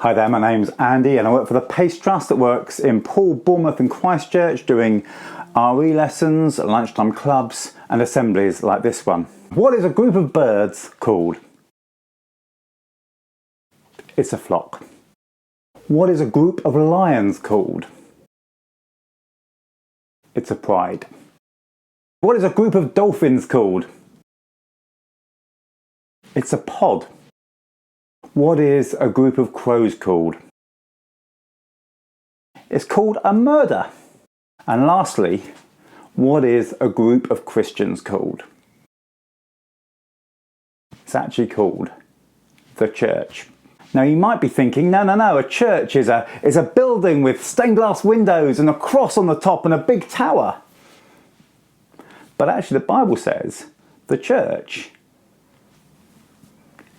Hi there, my name's Andy and I work for the Pace Trust that works in Poole, Bournemouth and Christchurch doing RE lessons, lunchtime clubs and assemblies like this one. What is a group of birds called? It's a flock. What is a group of lions called? It's a pride. What is a group of dolphins called? It's a pod. What is a group of crows called? It's called a murder. And lastly, what is a group of Christians called? It's actually called the church. Now you might be thinking, no, a church is a building with stained glass windows and a cross on the top and a big tower. But actually the Bible says the church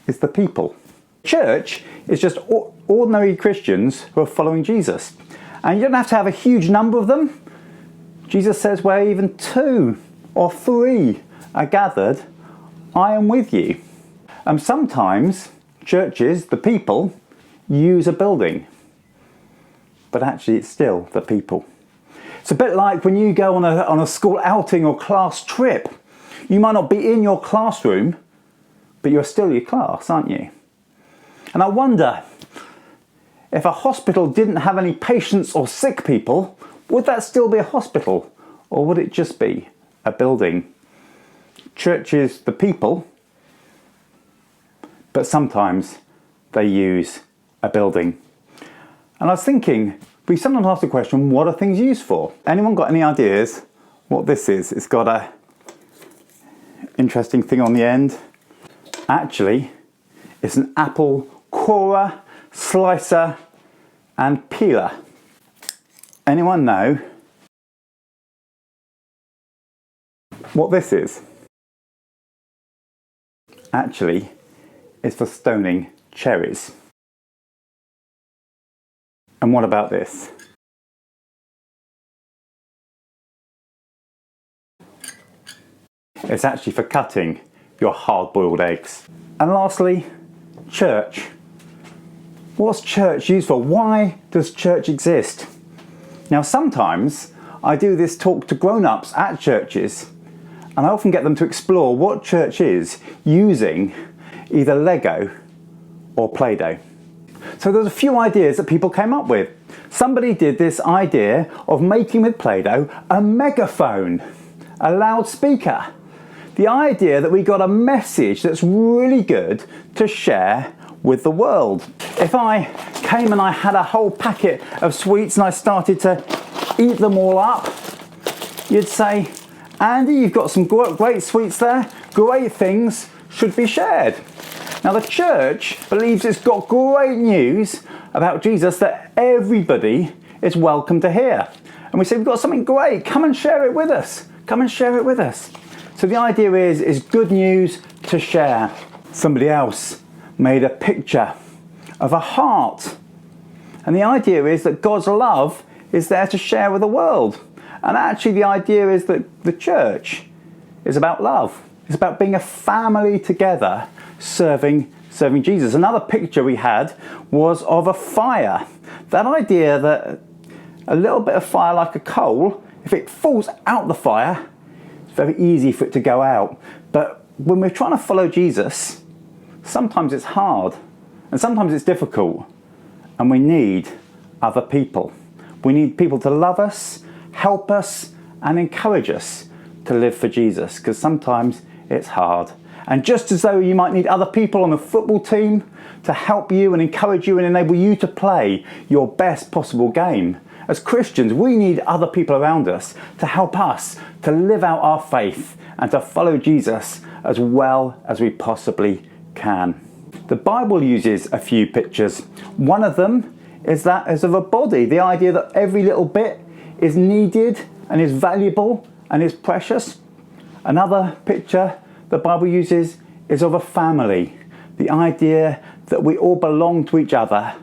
is the people. Church is just ordinary Christians who are following Jesus. And you don't have to have a huge number of them. Jesus says where even 2 or 3 are gathered, I am with you. And sometimes churches, the people, use a building. But actually it's still the people. It's a bit like when you go on a school outing or class trip. You might not be in your classroom, but you're still your class, aren't you? And I wonder, if a hospital didn't have any patients or sick people, would that still be a hospital? Or would it just be a building? Church is the people, but sometimes they use a building. And I was thinking, we sometimes ask the question, what are things used for? Anyone got any ideas what this is? It's got a interesting thing on the end. Actually, it's an apple corer, slicer and peeler. Anyone know what this is? Actually, it's for stoning cherries. And what about this? It's actually for cutting your hard-boiled eggs. And lastly, church. What's church used for? Why does church exist? Now sometimes I do this talk to grown-ups at churches and I often get them to explore what church is using either Lego or Play-Doh. So there's a few ideas that people came up with. Somebody did this idea of making with Play-Doh a megaphone, a loudspeaker. The idea that we got a message that's really good to share with the world. If I came and I had a whole packet of sweets and I started to eat them all up, you'd say, Andy, you've got some great sweets there, great things should be shared. Now the church believes it's got great news about Jesus that everybody is welcome to hear. And we say, we've got something great, come and share it with us. Come and share it with us. So the idea is good news to share. Somebody else made a picture of a heart. And the idea is that God's love is there to share with the world. And actually the idea is that the church is about love. It's about being a family together serving Jesus. Another picture we had was of a fire. That idea that a little bit of fire like a coal, if it falls out the fire, it's very easy for it to go out. But when we're trying to follow Jesus, sometimes it's hard and sometimes it's difficult and we need other people. We need people to love us, help us and encourage us to live for Jesus, because sometimes it's hard. And just as though you might need other people on the football team to help you and encourage you and enable you to play your best possible game, as Christians we need other people around us to help us to live out our faith and to follow Jesus as well as we possibly can. The Bible uses a few pictures. One of them is that as of a body, the idea that every little bit is needed and is valuable and is precious. Another picture the Bible uses is of a family. The idea that we all belong to each other,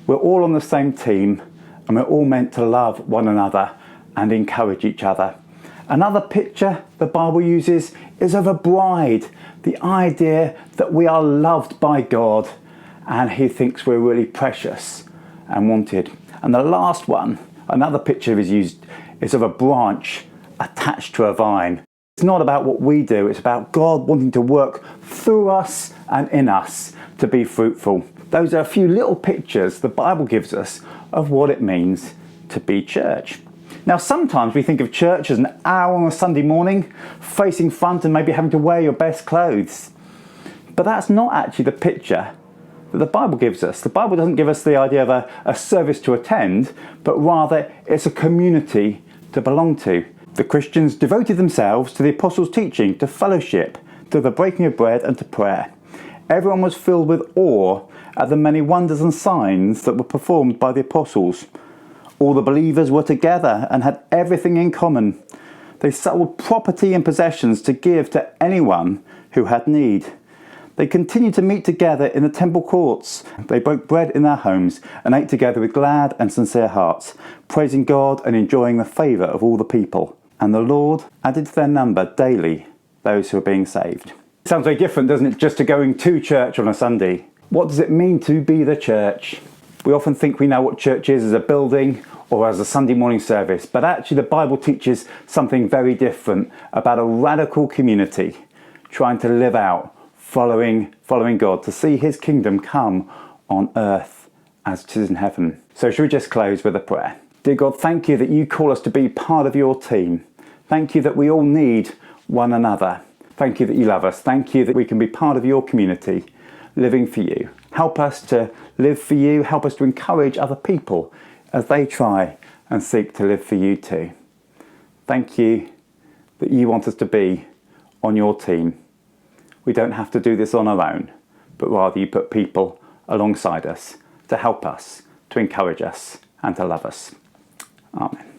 we're all on the same team and we're all meant to love one another and encourage each other. Another picture the Bible uses is of a bride, the idea that we are loved by God and he thinks we're really precious and wanted. And the last one, another picture is used, is of a branch attached to a vine. It's not about what we do, it's about God wanting to work through us and in us to be fruitful. Those are a few little pictures the Bible gives us of what it means to be church. Now, sometimes we think of church as an hour on a Sunday morning, facing front and maybe having to wear your best clothes. But that's not actually the picture that the Bible gives us. The Bible doesn't give us the idea of a service to attend, but rather it's a community to belong to. The Christians devoted themselves to the apostles' teaching, to fellowship, to the breaking of bread and to prayer. Everyone was filled with awe at the many wonders and signs that were performed by the apostles. All the believers were together and had everything in common. They sold property and possessions to give to anyone who had need. They continued to meet together in the temple courts. They broke bread in their homes and ate together with glad and sincere hearts, praising God and enjoying the favour of all the people. And the Lord added to their number daily those who were being saved. It sounds very different, doesn't it, just to going to church on a Sunday? What does it mean to be the church? We often think we know what church is as a building or as a Sunday morning service, but actually the Bible teaches something very different about a radical community trying to live out, following God, to see his kingdom come on earth as it is in heaven. So should we just close with a prayer? Dear God, thank you that you call us to be part of your team. Thank you that we all need one another. Thank you that you love us. Thank you that we can be part of your community, living for you. Help us to live for you. Help us to encourage other people as they try and seek to live for you too. Thank you that you want us to be on your team. We don't have to do this on our own, but rather you put people alongside us to help us, to encourage us and to love us. Amen.